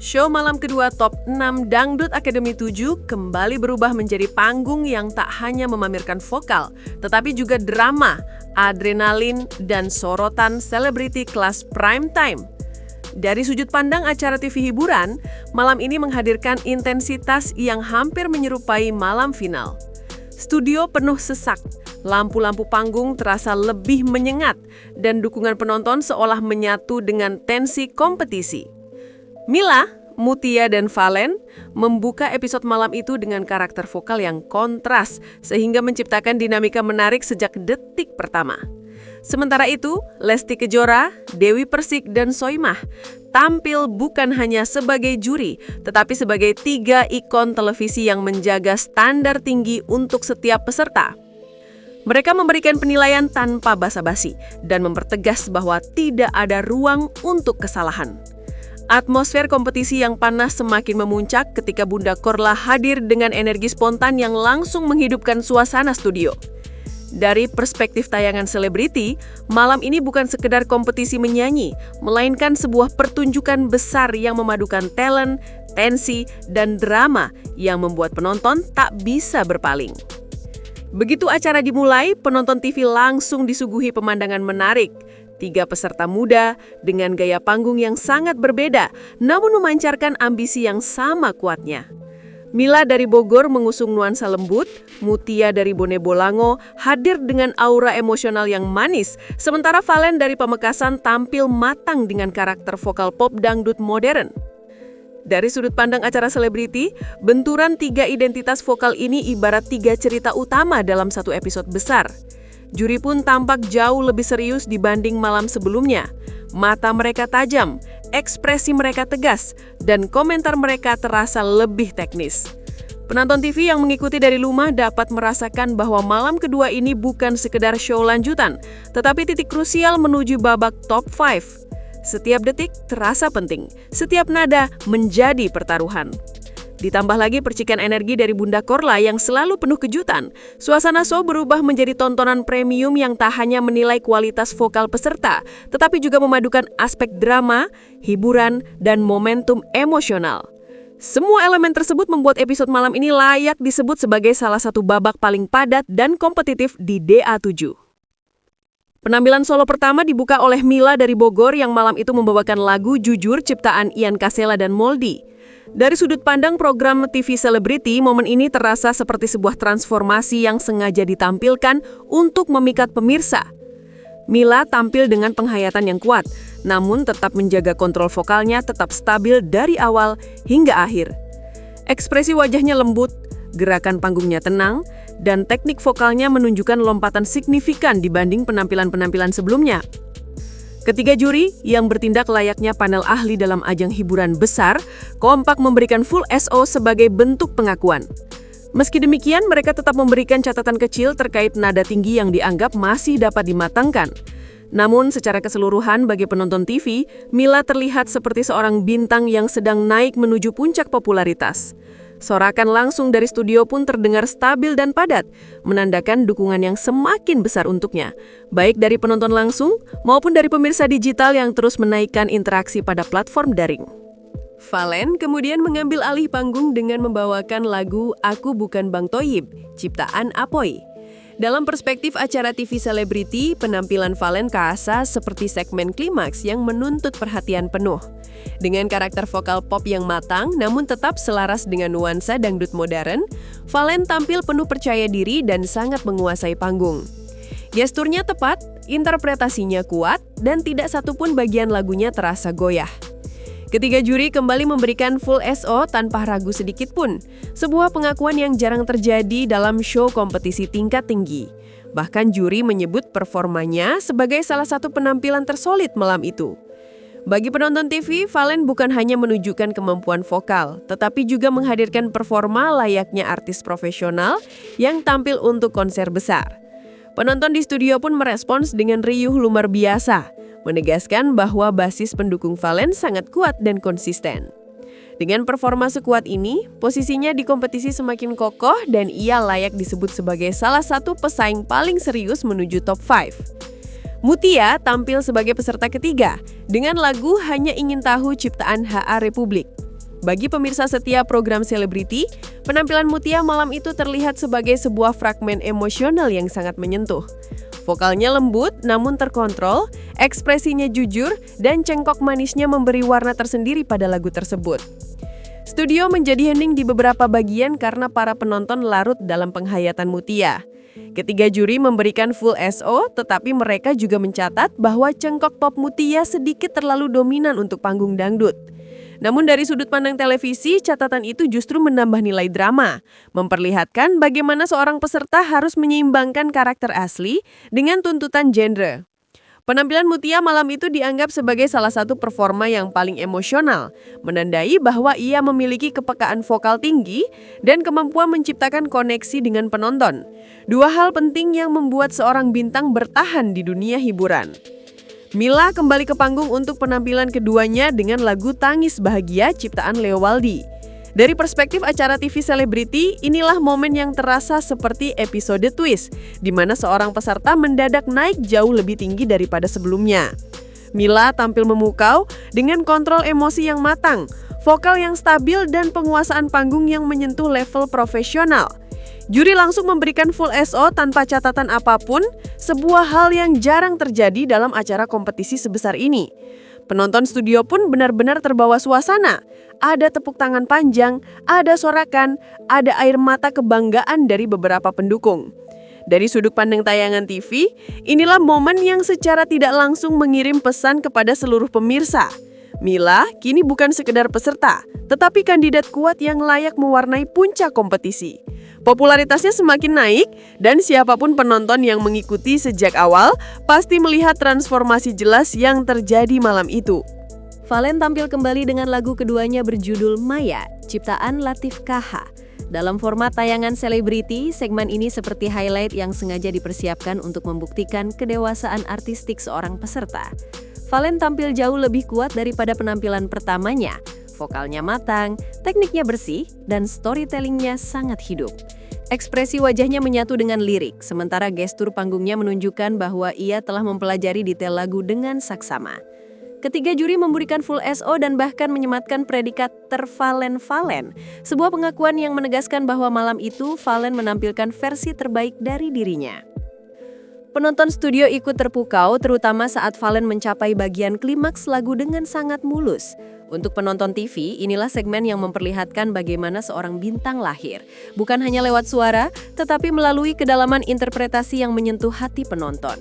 Show malam kedua Top 6 Dangdut Akademi 7 kembali berubah menjadi panggung yang tak hanya memamerkan vokal, tetapi juga drama, adrenalin, dan sorotan selebriti kelas prime time. Dari sudut pandang acara TV hiburan, malam ini menghadirkan intensitas yang hampir menyerupai malam final. Studio penuh sesak, lampu-lampu panggung terasa lebih menyengat, dan dukungan penonton seolah menyatu dengan tensi kompetisi. Mila, Mutia, dan Valen membuka episode malam itu dengan karakter vokal yang kontras sehingga menciptakan dinamika menarik sejak detik pertama. Sementara itu, Lesti Kejora, Dewi Persik, dan Soimah tampil bukan hanya sebagai juri, tetapi sebagai 3 ikon televisi yang menjaga standar tinggi untuk setiap peserta. Mereka memberikan penilaian tanpa basa-basi dan mempertegas bahwa tidak ada ruang untuk kesalahan. Atmosfer kompetisi yang panas semakin memuncak ketika Bunda Korla hadir dengan energi spontan yang langsung menghidupkan suasana studio. Dari perspektif tayangan selebriti, malam ini bukan sekedar kompetisi menyanyi, melainkan sebuah pertunjukan besar yang memadukan talent, tensi, dan drama yang membuat penonton tak bisa berpaling. Begitu acara dimulai, penonton TV langsung disuguhi pemandangan menarik. 3 peserta muda dengan gaya panggung yang sangat berbeda, namun memancarkan ambisi yang sama kuatnya. Mila dari Bogor mengusung nuansa lembut, Mutia dari Bone Bolango hadir dengan aura emosional yang manis, sementara Valen dari Pamekasan tampil matang dengan karakter vokal pop dangdut modern. Dari sudut pandang acara selebriti, benturan 3 identitas vokal ini ibarat 3 cerita utama dalam satu episode besar. Juri pun tampak jauh lebih serius dibanding malam sebelumnya. Mata mereka tajam, ekspresi mereka tegas, dan komentar mereka terasa lebih teknis. Penonton TV yang mengikuti dari rumah dapat merasakan bahwa malam kedua ini bukan sekedar show lanjutan, tetapi titik krusial menuju babak top 5. Setiap detik terasa penting, setiap nada menjadi pertaruhan. Ditambah lagi percikan energi dari Bunda Korla yang selalu penuh kejutan, suasana show berubah menjadi tontonan premium yang tak hanya menilai kualitas vokal peserta, tetapi juga memadukan aspek drama, hiburan, dan momentum emosional. Semua elemen tersebut membuat episode malam ini layak disebut sebagai salah satu babak paling padat dan kompetitif di DA7. Penampilan solo pertama dibuka oleh Mila dari Bogor yang malam itu membawakan lagu Jujur ciptaan Ian Kasela dan Moldy. Dari sudut pandang program TV selebriti, momen ini terasa seperti sebuah transformasi yang sengaja ditampilkan untuk memikat pemirsa. Mila tampil dengan penghayatan yang kuat, namun tetap menjaga kontrol vokalnya tetap stabil dari awal hingga akhir. Ekspresi wajahnya lembut, gerakan panggungnya tenang, dan teknik vokalnya menunjukkan lompatan signifikan dibanding penampilan-penampilan sebelumnya. Ketiga juri yang bertindak layaknya panel ahli dalam ajang hiburan besar, kompak memberikan full SO sebagai bentuk pengakuan. Meski demikian, mereka tetap memberikan catatan kecil terkait nada tinggi yang dianggap masih dapat dimatangkan. Namun, secara keseluruhan bagi penonton TV, Mila terlihat seperti seorang bintang yang sedang naik menuju puncak popularitas. Sorakan langsung dari studio pun terdengar stabil dan padat, menandakan dukungan yang semakin besar untuknya, baik dari penonton langsung maupun dari pemirsa digital yang terus menaikkan interaksi pada platform daring. Valen kemudian mengambil alih panggung dengan membawakan lagu Aku Bukan Bang Thoyib, ciptaan Apoy. Dalam perspektif acara TV selebriti, penampilan Valen Kaasa seperti segmen klimaks yang menuntut perhatian penuh. Dengan karakter vokal pop yang matang namun tetap selaras dengan nuansa dangdut modern, Valen tampil penuh percaya diri dan sangat menguasai panggung. Gesturnya tepat, interpretasinya kuat, dan tidak satupun bagian lagunya terasa goyah. Ketiga juri kembali memberikan full SO tanpa ragu sedikit pun, sebuah pengakuan yang jarang terjadi dalam show kompetisi tingkat tinggi. Bahkan juri menyebut performanya sebagai salah satu penampilan tersolid malam itu. Bagi penonton TV, Valen bukan hanya menunjukkan kemampuan vokal, tetapi juga menghadirkan performa layaknya artis profesional yang tampil untuk konser besar. Penonton di studio pun merespons dengan riuh luar biasa, menegaskan bahwa basis pendukung Valen sangat kuat dan konsisten. Dengan performa sekuat ini, posisinya di kompetisi semakin kokoh dan ia layak disebut sebagai salah satu pesaing paling serius menuju top 5. Mutia tampil sebagai peserta ketiga dengan lagu Hanya Ingin Tahu ciptaan HA Republik. Bagi pemirsa setia program selebriti, penampilan Mutia malam itu terlihat sebagai sebuah fragmen emosional yang sangat menyentuh. Vokalnya lembut namun terkontrol, ekspresinya jujur, dan cengkok manisnya memberi warna tersendiri pada lagu tersebut. Studio menjadi hening di beberapa bagian karena para penonton larut dalam penghayatan Mutia. Ketiga juri memberikan full SO, tetapi mereka juga mencatat bahwa cengkok pop Mutia sedikit terlalu dominan untuk panggung dangdut. Namun dari sudut pandang televisi, catatan itu justru menambah nilai drama, memperlihatkan bagaimana seorang peserta harus menyeimbangkan karakter asli dengan tuntutan genre. Penampilan Mutia malam itu dianggap sebagai salah satu performa yang paling emosional, menandai bahwa ia memiliki kepekaan vokal tinggi dan kemampuan menciptakan koneksi dengan penonton. Dua hal penting yang membuat seorang bintang bertahan di dunia hiburan. Mila kembali ke panggung untuk penampilan keduanya dengan lagu Tangis Bahagia ciptaan Leo Waldi. Dari perspektif acara TV selebriti, inilah momen yang terasa seperti episode twist, di mana seorang peserta mendadak naik jauh lebih tinggi daripada sebelumnya. Mila tampil memukau dengan kontrol emosi yang matang, vokal yang stabil, dan penguasaan panggung yang menyentuh level profesional. Juri langsung memberikan full SO tanpa catatan apapun, sebuah hal yang jarang terjadi dalam acara kompetisi sebesar ini. Penonton studio pun benar-benar terbawa suasana. Ada tepuk tangan panjang, ada sorakan, ada air mata kebanggaan dari beberapa pendukung. Dari sudut pandang tayangan TV, inilah momen yang secara tidak langsung mengirim pesan kepada seluruh pemirsa. Mila kini bukan sekedar peserta, tetapi kandidat kuat yang layak mewarnai puncak kompetisi. Popularitasnya semakin naik dan siapapun penonton yang mengikuti sejak awal pasti melihat transformasi jelas yang terjadi malam itu. Valen tampil kembali dengan lagu keduanya berjudul Maya, ciptaan Latif KH. Dalam format tayangan selebriti, segmen ini seperti highlight yang sengaja dipersiapkan untuk membuktikan kedewasaan artistik seorang peserta. Valen tampil jauh lebih kuat daripada penampilan pertamanya. Vokalnya matang, tekniknya bersih, dan storytellingnya sangat hidup. Ekspresi wajahnya menyatu dengan lirik, sementara gestur panggungnya menunjukkan bahwa ia telah mempelajari detail lagu dengan saksama. Ketiga juri memberikan full SO dan bahkan menyematkan predikat tervalen-valen, sebuah pengakuan yang menegaskan bahwa malam itu Valen menampilkan versi terbaik dari dirinya. Penonton studio ikut terpukau, terutama saat Valen mencapai bagian klimaks lagu dengan sangat mulus. Untuk penonton TV, inilah segmen yang memperlihatkan bagaimana seorang bintang lahir. Bukan hanya lewat suara, tetapi melalui kedalaman interpretasi yang menyentuh hati penonton.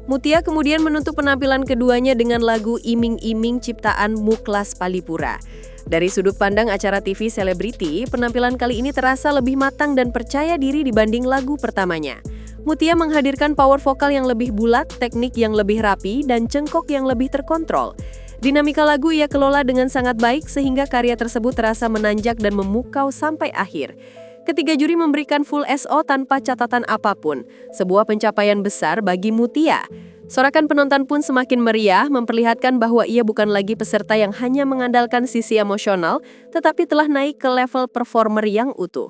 Mutia kemudian menutup penampilan keduanya dengan lagu Iming-Iming ciptaan Muklas Palipura. Dari sudut pandang acara TV selebriti, penampilan kali ini terasa lebih matang dan percaya diri dibanding lagu pertamanya. Mutia menghadirkan power vokal yang lebih bulat, teknik yang lebih rapi, dan cengkok yang lebih terkontrol. Dinamika lagu ia kelola dengan sangat baik sehingga karya tersebut terasa menanjak dan memukau sampai akhir. Ketiga juri memberikan full SO tanpa catatan apapun, sebuah pencapaian besar bagi Mutia. Sorakan penonton pun semakin meriah, memperlihatkan bahwa ia bukan lagi peserta yang hanya mengandalkan sisi emosional, tetapi telah naik ke level performer yang utuh.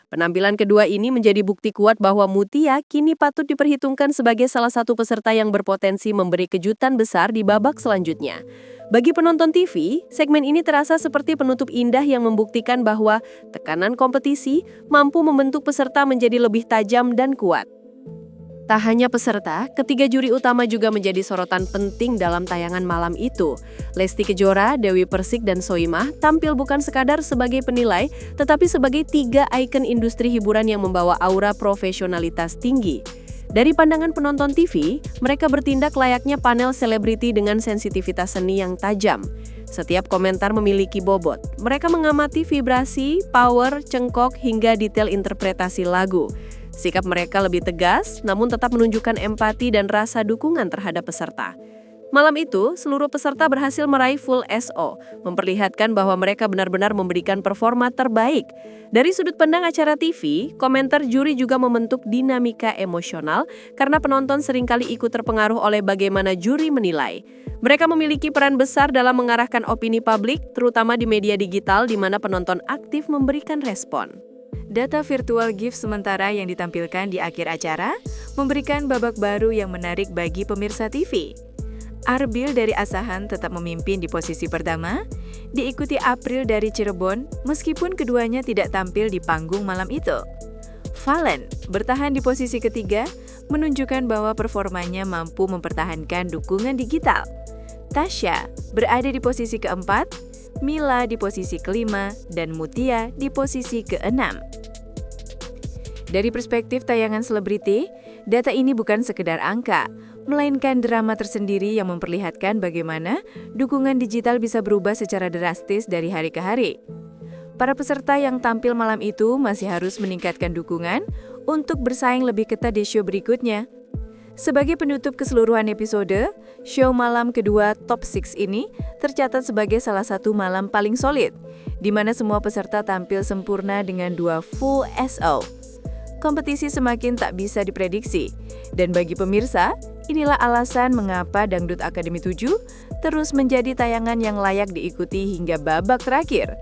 Penampilan kedua ini menjadi bukti kuat bahwa Mutia kini patut diperhitungkan sebagai salah satu peserta yang berpotensi memberi kejutan besar di babak selanjutnya. Bagi penonton TV, segmen ini terasa seperti penutup indah yang membuktikan bahwa tekanan kompetisi mampu membentuk peserta menjadi lebih tajam dan kuat. Tak hanya peserta, ketiga juri utama juga menjadi sorotan penting dalam tayangan malam itu. Lesti Kejora, Dewi Persik, dan Soimah tampil bukan sekadar sebagai penilai, tetapi sebagai tiga ikon industri hiburan yang membawa aura profesionalitas tinggi. Dari pandangan penonton TV, mereka bertindak layaknya panel selebriti dengan sensitivitas seni yang tajam. Setiap komentar memiliki bobot. Mereka mengamati vibrasi, power, cengkok, hingga detail interpretasi lagu. Sikap mereka lebih tegas, namun tetap menunjukkan empati dan rasa dukungan terhadap peserta. Malam itu, seluruh peserta berhasil meraih full SO, memperlihatkan bahwa mereka benar-benar memberikan performa terbaik. Dari sudut pandang acara TV, komentar juri juga membentuk dinamika emosional karena penonton seringkali ikut terpengaruh oleh bagaimana juri menilai. Mereka memiliki peran besar dalam mengarahkan opini publik, terutama di media digital di mana penonton aktif memberikan respon. Data virtual gift sementara yang ditampilkan di akhir acara memberikan babak baru yang menarik bagi pemirsa TV. Arbil dari Asahan tetap memimpin di posisi pertama, diikuti April dari Cirebon meskipun keduanya tidak tampil di panggung malam itu. Valen bertahan di posisi ketiga, menunjukkan bahwa performanya mampu mempertahankan dukungan digital. Tasya berada di posisi keempat, Mila di posisi kelima, dan Mutia di posisi keenam. Dari perspektif tayangan selebriti, data ini bukan sekedar angka, melainkan drama tersendiri yang memperlihatkan bagaimana dukungan digital bisa berubah secara drastis dari hari ke hari. Para peserta yang tampil malam itu masih harus meningkatkan dukungan untuk bersaing lebih ketat di show berikutnya. Sebagai penutup keseluruhan episode, show malam kedua Top 6 ini tercatat sebagai salah satu malam paling solid, di mana semua peserta tampil sempurna dengan 2 full SO. Kompetisi semakin tak bisa diprediksi, dan bagi pemirsa, inilah alasan mengapa Dangdut Akademi 7 terus menjadi tayangan yang layak diikuti hingga babak terakhir.